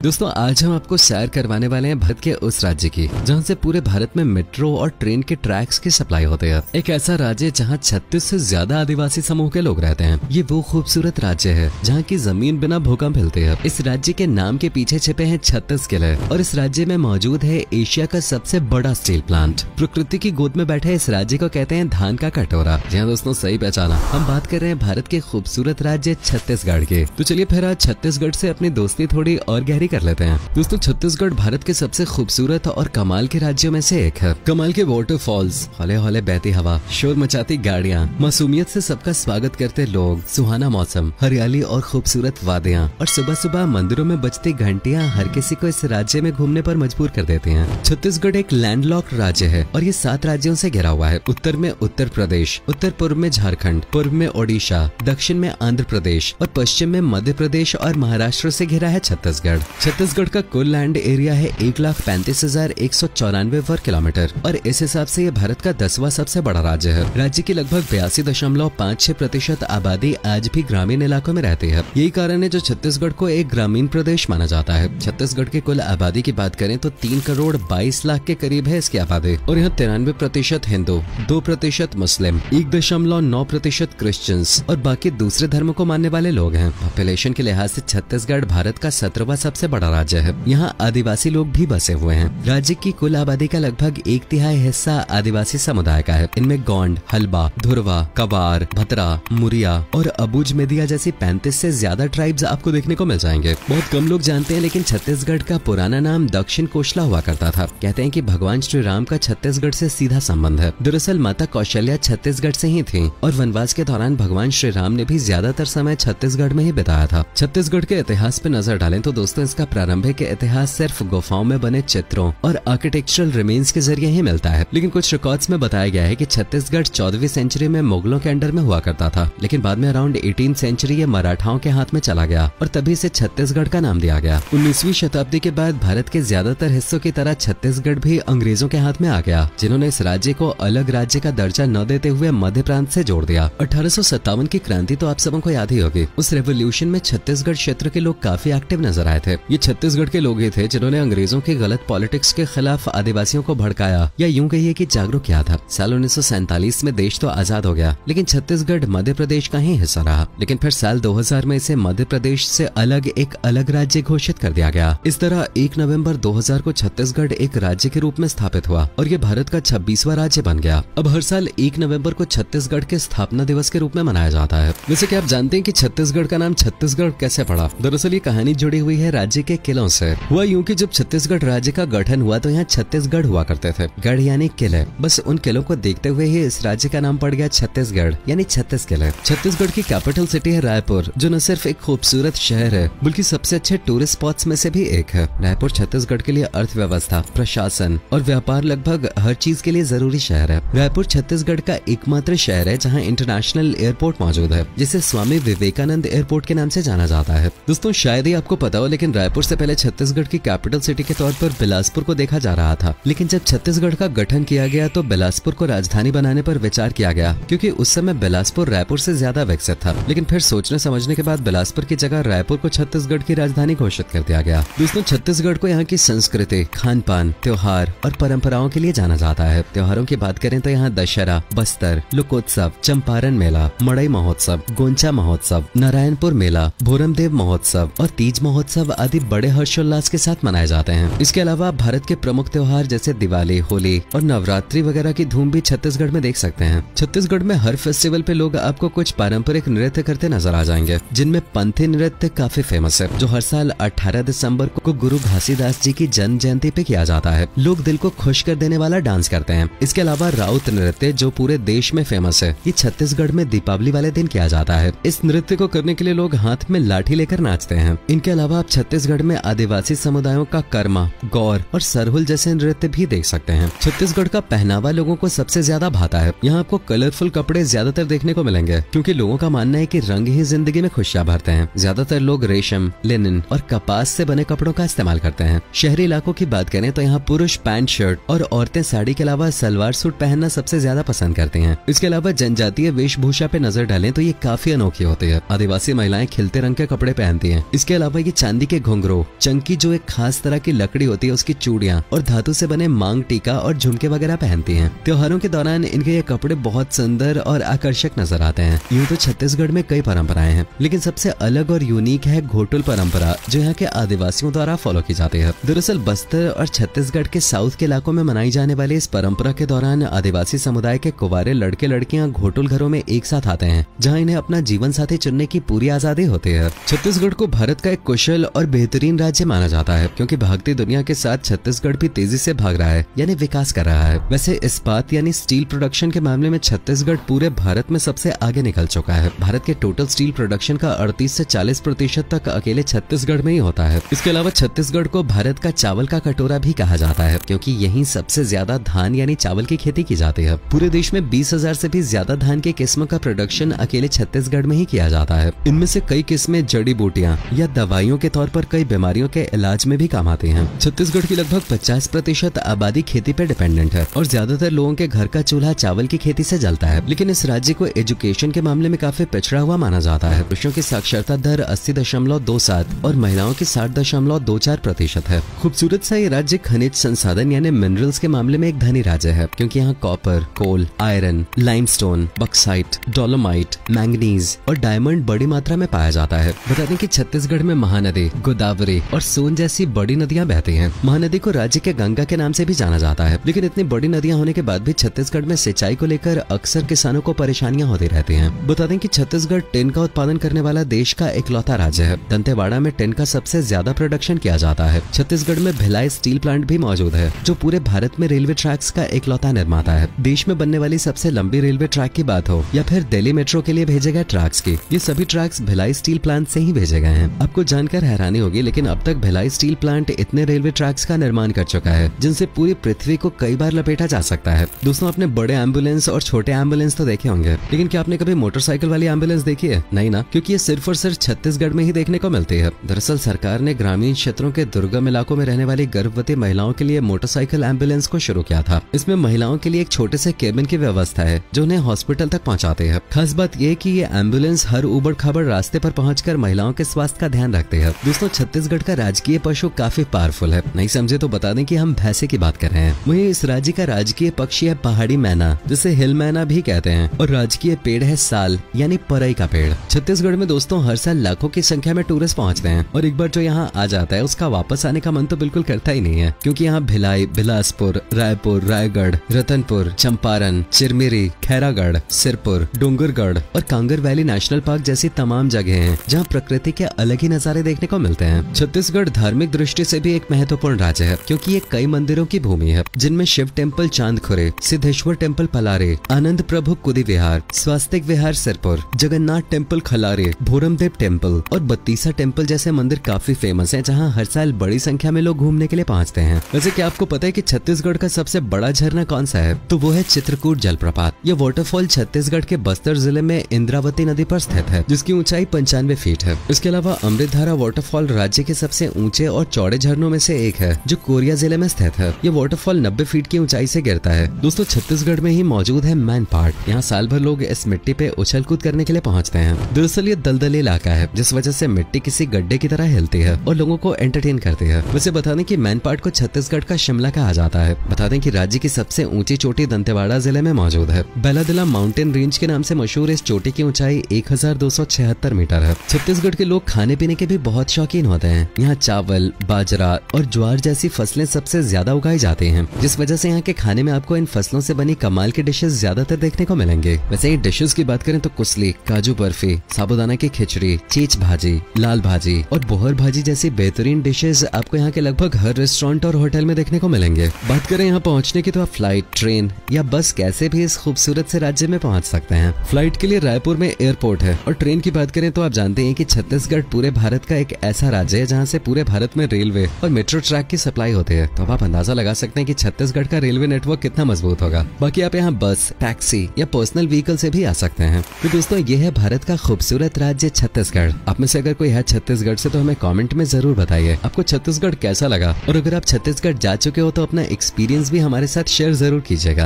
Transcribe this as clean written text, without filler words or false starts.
दोस्तों आज हम आपको सैर करवाने वाले हैं भारत के उस राज्य की जहां से पूरे भारत में मेट्रो और ट्रेन के ट्रैक्स की सप्लाई होते हैं। एक ऐसा राज्य जहां 36 से ज्यादा आदिवासी समूह के लोग रहते हैं। ये वो खूबसूरत राज्य है जहां की जमीन बिना भूकंप हिलती है। इस राज्य के नाम के पीछे छिपे हैं 36 किले और इस राज्य में मौजूद है एशिया का सबसे बड़ा स्टील प्लांट। प्रकृति की गोद में बैठे इस राज्य को कहते हैं धान का कटोरा। जी हाँ दोस्तों, सही पहचाना, हम बात कर रहे हैं भारत के खूबसूरत राज्य छत्तीसगढ़ के। तो चलिए फिर आज छत्तीसगढ़ से अपनी दोस्ती थोड़ी और गहरी कर लेते हैं। दोस्तों छत्तीसगढ़ भारत के सबसे खूबसूरत और कमाल के राज्यों में से एक है। कमाल के वाटरफॉल्स, हौले हौले बहती हवा, शोर मचाती गाड़ियाँ, मासूमियत से सबका स्वागत करते लोग, सुहाना मौसम, हरियाली और खूबसूरत वादियाँ और सुबह सुबह मंदिरों में बजती घंटियाँ हर किसी को इस राज्य में घूमने पर मजबूर कर देती हैं। छत्तीसगढ़ एक लैंडलॉक्ड राज्य है और ये 7 राज्यों से घिरा हुआ है। उत्तर में उत्तर प्रदेश, उत्तर पूर्व में झारखंड, पूर्व में ओडिशा, दक्षिण में आंध्र प्रदेश और पश्चिम में मध्य प्रदेश और महाराष्ट्र से घिरा है छत्तीसगढ़। छत्तीसगढ़ का कुल लैंड एरिया है 1,35,194 वर्ग किलोमीटर और इस हिसाब से ये भारत का 10वां सबसे बड़ा राज्य है। राज्य की लगभग 82.56% आबादी आज भी ग्रामीण इलाकों में रहती है। यही कारण है जो छत्तीसगढ़ को एक ग्रामीण प्रदेश माना जाता है। छत्तीसगढ़ की कुल आबादी की बात करें तो 3 करोड़ 22 लाख के करीब है इसकी आबादी और यहाँ 93% हिंदू, 2% मुस्लिम, 1.9% क्रिश्चियंस और बाकी दूसरे धर्मों को मानने वाले लोग हैं। पॉपुलेशन के लिहाज से छत्तीसगढ़ भारत का 17वां सबसे बड़ा राज्य है। यहाँ आदिवासी लोग भी बसे हुए हैं। राज्य की कुल आबादी का लगभग 1/3 हिस्सा आदिवासी समुदाय का है। इनमें गोंड, हल्बा, धुरवा, कवार, भतरा, मुरिया और अबुज मेदिया जैसी 35 से ज्यादा ट्राइब्स आपको देखने को मिल जाएंगे। बहुत कम लोग जानते हैं लेकिन छत्तीसगढ़ का पुराना नाम दक्षिण कोशला हुआ करता था। कहते हैं कि भगवान श्री राम का छत्तीसगढ़ से सीधा संबंध है। दरअसल माता कौशल्या छत्तीसगढ़ से ही थी और वनवास के दौरान भगवान श्री राम ने भी ज्यादातर समय छत्तीसगढ़ में ही बिताया था। छत्तीसगढ़ के इतिहास पे नजर डालें तो दोस्तों इसका प्रारंभिक इतिहास सिर्फ गुफाओं में बने चित्रों और आर्किटेक्चरल रिमेन्स के जरिए ही मिलता है। लेकिन कुछ रिकॉर्ड्स में बताया गया है कि छत्तीसगढ़ 14वीं सेंचुरी में मुगलों के अंडर में हुआ करता था, लेकिन बाद में अराउंड 18th सेंचुरी ये मराठाओं के हाथ में चला गया और तभी से छत्तीसगढ़ का नाम दिया गया। 19वीं शताब्दी के बाद भारत के ज्यादातर हिस्सों की तरह छत्तीसगढ़ भी अंग्रेजों के हाथ में आ गया, जिन्होंने इस राज्य को अलग राज्य का दर्जा न देते हुए मध्य प्रांत से जोड़ दिया। 1857 की क्रांति तो आप सबों को याद ही होगी। उस रेवोल्यूशन में छत्तीसगढ़ क्षेत्र के लोग काफी एक्टिव नजर आए थे। ये छत्तीसगढ़ के लोग ही थे जिन्होंने अंग्रेजों के गलत पॉलिटिक्स के खिलाफ आदिवासियों को भड़काया या यूं कहिए कि जागरूक किया था। साल 1947 में देश तो आजाद हो गया लेकिन छत्तीसगढ़ मध्य प्रदेश का ही हिस्सा रहा। लेकिन फिर साल 2000 में इसे मध्य प्रदेश से अलग एक अलग राज्य घोषित कर दिया गया। इस तरह 1 नवंबर 2000 को छत्तीसगढ़ एक राज्य के रूप में स्थापित हुआ और ये भारत का 26वां राज्य बन गया। अब हर साल 1 नवंबर को छत्तीसगढ़ के स्थापना दिवस के रूप में मनाया जाता है। वैसे क्या आप जानते हैं कि छत्तीसगढ़ का नाम छत्तीसगढ़ कैसे पड़ा? दरअसल ये कहानी जुड़ी हुई है राज्य के किलों से। हुआ यूं कि जब छत्तीसगढ़ राज्य का गठन हुआ तो यहाँ छत्तीसगढ़ हुआ करते थे। गढ़ यानी किले, बस उन किलों को देखते हुए ही इस राज्य का नाम पड़ गया छत्तीसगढ़ यानी 36 किले। छत्तीसगढ़ की कैपिटल सिटी है रायपुर, जो न सिर्फ एक खूबसूरत शहर है बल्कि सबसे अच्छे टूरिस्ट स्पॉट्स में से भी एक है। रायपुर छत्तीसगढ़ के लिए अर्थव्यवस्था, प्रशासन और व्यापार लगभग हर चीज के लिए जरूरी शहर है। रायपुर छत्तीसगढ़ का एकमात्र शहर है जहाँ इंटरनेशनल एयरपोर्ट मौजूद है, जिसे स्वामी विवेकानंद एयरपोर्ट के नाम से जाना जाता है। दोस्तों शायद ही आपको पता हो लेकिन रायपुर से पहले छत्तीसगढ़ की कैपिटल सिटी के तौर पर बिलासपुर को देखा जा रहा था। लेकिन जब छत्तीसगढ़ का गठन किया गया तो बिलासपुर को राजधानी बनाने पर विचार किया गया, क्योंकि उस समय बिलासपुर रायपुर से ज्यादा विकसित था। लेकिन फिर सोचने समझने के बाद बिलासपुर की जगह रायपुर को छत्तीसगढ़ की राजधानी घोषित कर दिया गया। दोस्तों छत्तीसगढ़ को यहाँ की संस्कृति, खान पान, त्योहार और परंपराओं के लिए जाना जाता है। त्योहारों की बात करें तो यहाँ दशहरा, बस्तर, लोकोत्सव, चंपारण मेला, मड़ई महोत्सव, गोंचा महोत्सव, नारायणपुर मेला, भोरमदेव महोत्सव और तीज महोत्सव आदि बड़े हर्षोल्लास के साथ मनाए जाते हैं। इसके अलावा भारत के प्रमुख त्योहार जैसे दिवाली, होली और नवरात्रि वगैरह की धूम भी छत्तीसगढ़ में देख सकते हैं। छत्तीसगढ़ में हर फेस्टिवल पे लोग आपको कुछ पारंपरिक नृत्य करते नजर आ जाएंगे, जिनमें पंथी नृत्य काफी फेमस है, जो हर साल 18 दिसंबर को गुरु घासीदास जी की जन्म जयंती पे किया जाता है। लोग दिल को खुश कर देने वाला डांस करते हैं। इसके अलावा राउत नृत्य जो पूरे देश में फेमस है, ये छत्तीसगढ़ में दीपावली वाले दिन किया जाता है। इस नृत्य को करने के लिए लोग हाथ में लाठी लेकर नाचते हैं। इनके अलावा आप छत्तीसगढ़ में आदिवासी समुदायों का कर्मा, गौर और सरहुल जैसे नृत्य भी देख सकते हैं। छत्तीसगढ़ का पहनावा लोगों को सबसे ज्यादा भाता है। यहाँ आपको कलरफुल कपड़े ज्यादातर देखने को मिलेंगे, क्योंकि लोगों का मानना है कि रंग ही जिंदगी में खुशियां भरते हैं। ज्यादातर लोग रेशम, लिनन और कपास से बने कपड़ों का इस्तेमाल करते हैं। शहरी इलाकों की बात करें तो यहाँ पुरुष पैंट शर्ट और औरतें साड़ी के अलावा सलवार सूट पहनना सबसे ज्यादा पसंद करती हैं। इसके अलावा जनजातीय वेशभूषा पे नजर डालें तो ये काफी अनोखी होती है। आदिवासी महिलाएं खिलते रंग के कपड़े पहनती हैं। इसके अलावा ये चांदी के घुंघरू, चंकी जो एक खास तरह की लकड़ी होती है उसकी चूड़ियां और धातु से बने मांग टीका और झुमके वगैरह पहनती हैं। त्योहारों के दौरान इनके ये कपड़े बहुत सुंदर और आकर्षक नजर आते हैं। यूँ तो छत्तीसगढ़ में कई परंपराएं हैं, लेकिन सबसे अलग और यूनिक है घोटुल परंपरा, जो यहाँ के आदिवासियों द्वारा फॉलो की जाती है। दरअसल बस्तर और छत्तीसगढ़ के साउथ के इलाकों में मनाई जाने वाली इस परंपरा के दौरान आदिवासी समुदाय के कुंवारे लड़के लड़कियां घोटुल घरों में एक साथ आते हैं, जहाँ इन्हें अपना जीवन साथी चुनने की पूरी आजादी होती है। छत्तीसगढ़ को भारत का एक कुशल और बेहतरीन राज्य माना जाता है, क्योंकि भागती दुनिया के साथ छत्तीसगढ़ भी तेजी से भाग रहा है, यानी विकास कर रहा है। वैसे इस्पात यानी स्टील प्रोडक्शन के मामले में छत्तीसगढ़ पूरे भारत में सबसे आगे निकल चुका है। भारत के टोटल स्टील प्रोडक्शन का 38 से 40% तक अकेले छत्तीसगढ़ में ही होता है। इसके अलावा छत्तीसगढ़ को भारत का चावल का कटोरा भी कहा जाता है, क्योंकि यहीं सबसे ज्यादा धान यानी चावल की खेती की जाती है। पूरे देश में 20,000 से भी ज्यादा धान की किस्मों का प्रोडक्शन अकेले छत्तीसगढ़ में ही किया जाता है। इनमें से कई किस्में जड़ी बूटियां या दवाइयों के तौर पर कई बीमारियों के इलाज में भी काम आती हैं। छत्तीसगढ़ की लगभग 50% आबादी खेती पे डिपेंडेंट है और ज्यादातर लोगों के घर का चूल्हा चावल की खेती से जलता है। लेकिन इस राज्य को एजुकेशन के मामले में काफी पिछड़ा हुआ माना जाता है। पुरुषों की साक्षरता दर 80.27 और महिलाओं की 60.24% है। खूबसूरत सा ये राज्य खनिज संसाधन यानी मिनरल्स के मामले में एक धनी राज्य है, क्योंकि यहाँ copper, coal, iron, limestone, bauxite, dolomite, manganese और डायमंड बड़ी मात्रा में पाया जाता है। बता दें कि छत्तीसगढ़ में महानदी, गोदावरी और सोन जैसी बड़ी नदियां बहती हैं। महानदी को राज्य के गंगा के नाम से भी जाना जाता है, लेकिन इतनी बड़ी नदियां होने के बाद भी छत्तीसगढ़ में सिंचाई को लेकर अक्सर किसानों को परेशानियां होती रहती हैं। बता दें कि छत्तीसगढ़ टिन का उत्पादन करने वाला देश का इकलौता राज्य है। दंतेवाड़ा में टिन का सबसे ज्यादा प्रोडक्शन किया जाता है। छत्तीसगढ़ में भिलाई स्टील प्लांट भी मौजूद है, जो पूरे भारत में रेलवे ट्रैक्स का इकलौता निर्माता है। देश में बनने वाली सबसे लंबी रेलवे ट्रैक की बात हो या फिर दिल्ली मेट्रो के लिए भेजे गए ट्रैक्स की, ये सभी ट्रैक्स भिलाई स्टील प्लांट से ही भेजे गए हैं। आपको जानकर हैरानी होगी, लेकिन अब तक भिलाई स्टील प्लांट इतने रेलवे ट्रैक्स का निर्माण कर चुका है, जिनसे पूरी पृथ्वी को कई बार लपेटा जा सकता है। दोस्तों, आपने बड़े एम्बुलेंस और छोटे एम्बुलेंस तो देखे होंगे, लेकिन क्या आपने कभी मोटरसाइकिल वाली एम्बुलेंस देखी है? नहीं ना, क्योंकि ये सिर्फ और सिर्फ छत्तीसगढ़ में ही देखने को मिलती है। दरअसल सरकार ने ग्रामीण क्षेत्रों के दुर्गम इलाकों में रहने वाली गर्भवती महिलाओं के लिए मोटरसाइकिल एम्बुलेंस को शुरू किया था। इसमें महिलाओं के लिए एक छोटे से केबिन की व्यवस्था है, जो उन्हें हॉस्पिटल तक पहुंचाते हैं। खास बात यह कि ये एम्बुलेंस हर उबड़ खाबड़ रास्ते पर पहुंचकर महिलाओं के स्वास्थ्य का ध्यान रखते हैं। दोस्तों, छत्तीसगढ़ का राजकीय पशु काफी पावरफुल है। नहीं समझे तो बता दें कि हम भैंसे की बात कर रहे हैं। वहीं इस राज्य का राजकीय पक्षी है पहाड़ी मैना, जिसे हिल मैना भी कहते हैं, और राजकीय पेड़ है साल यानी परई का पेड़। छत्तीसगढ़ में दोस्तों हर साल लाखों की संख्या में टूरिस्ट पहुंचते हैं, और एक बार जो यहाँ आ जाता है उसका वापस आने का मन तो बिल्कुल करता ही नहीं है, क्योंकि यहाँ भिलाई, बिलासपुर, रायपुर, रायगढ़, रतनपुर, चंपारण, चिरमिरी, खैरागढ़, सिरपुर, डूंगरगढ़ और कांगर वैली नेशनल पार्क जैसी तमाम जगह हैं, जहाँ प्रकृति के अलग ही नजारे देखने को मिलते हैं। छत्तीसगढ़ धार्मिक दृष्टि से भी एक महत्वपूर्ण राज्य है, क्योंकि ये कई मंदिरों की भूमि है, जिनमें शिव टेम्पल चांदखुरे, सिद्धेश्वर टेम्पल पलारे, आनंद प्रभु कुदी विहार, स्वास्तिक विहार सिरपुर, जगन्नाथ टेम्पल खलारे, भोरमदेव टेम्पल और बत्तीसा टेम्पल जैसे मंदिर काफी फेमस हैं, जहां हर साल बड़ी संख्या में लोग घूमने के लिए पहुंचते हैं। वैसे क्या आपको पता है कि छत्तीसगढ़ का सबसे बड़ा झरना कौन सा है? तो वो है चित्रकूट जलप्रपात। यह वाटरफॉल छत्तीसगढ़ के बस्तर जिले में इंद्रावती नदी पर स्थित है, जिसकी ऊंचाई 95 फीट है। इसके अलावा अमृतधारा वाटरफॉल राज्य के सबसे ऊंचे और चौड़े झरनों में से एक है, जो कोरिया जिले में स्थित है। ये वाटरफॉल 90 फीट की ऊंचाई से गिरता है। दोस्तों, छत्तीसगढ़ में ही मौजूद है मैनपाट। यहाँ साल भर लोग इस मिट्टी पे उछल कूद करने के लिए पहुंचते हैं। दरअसल ये दलदली इलाका है, जिस वजह से मिट्टी किसी गड्ढे की तरह हिलती है और लोगों को एंटरटेन करती है। वैसे बता दें कि मैनपाट को छत्तीसगढ़ का शिमला कहा जाता है। बता दें कि राज्य की सबसे ऊंची चोटी दंतेवाड़ा जिले में मौजूद है। बेलादिला माउंटेन रेंज के नाम से मशहूर इस चोटी की ऊंचाई 1276 मीटर है। छत्तीसगढ़ के लोग खाने पीने के भी बहुत शौकीन होते हैं। यहाँ चावल, बाजरा और ज्वार जैसी फसलें सबसे ज्यादा उगाई जाती हैं, जिस वजह से यहाँ के खाने में आपको इन फसलों से बनी कमाल के डिशेस ज्यादातर देखने को मिलेंगे। वैसे ये डिशेस की बात करें तो कुसली, काजू बर्फी, साबूदाना की खिचड़ी, चीच भाजी, लाल भाजी और बोहर भाजी जैसी बेहतरीन डिशेस आपको यहाँ के लगभग हर रेस्टोरेंट और होटल में देखने को मिलेंगे। बात करें यहाँ पहुँचने की तो आप फ्लाइट, ट्रेन या बस कैसे भी इस खूबसूरत से राज्य में पहुँच सकते हैं। फ्लाइट के लिए रायपुर में एयरपोर्ट है, और ट्रेन की बात करें तो आप जानते हैं कि छत्तीसगढ़ पूरे भारत का एक ऐसा राज्य है जहाँ से पूरे भारत में रेलवे और मेट्रो ट्रैक की सप्लाई होती है। तो अब आप अंदाजा लगा सकते हैं कि छत्तीसगढ़ का रेलवे नेटवर्क कितना मजबूत होगा। बाकी आप यहाँ बस, टैक्सी या पर्सनल व्हीकल से भी आ सकते हैं। तो दोस्तों, ये है भारत का खूबसूरत राज्य छत्तीसगढ़। आप में से अगर कोई है छत्तीसगढ़ से तो हमें कमेंट में जरूर बताइए आपको छत्तीसगढ़ कैसा लगा, और अगर आप छत्तीसगढ़ जा चुके हो तो अपना एक्सपीरियंस भी हमारे साथ शेयर जरूर कीजिएगा।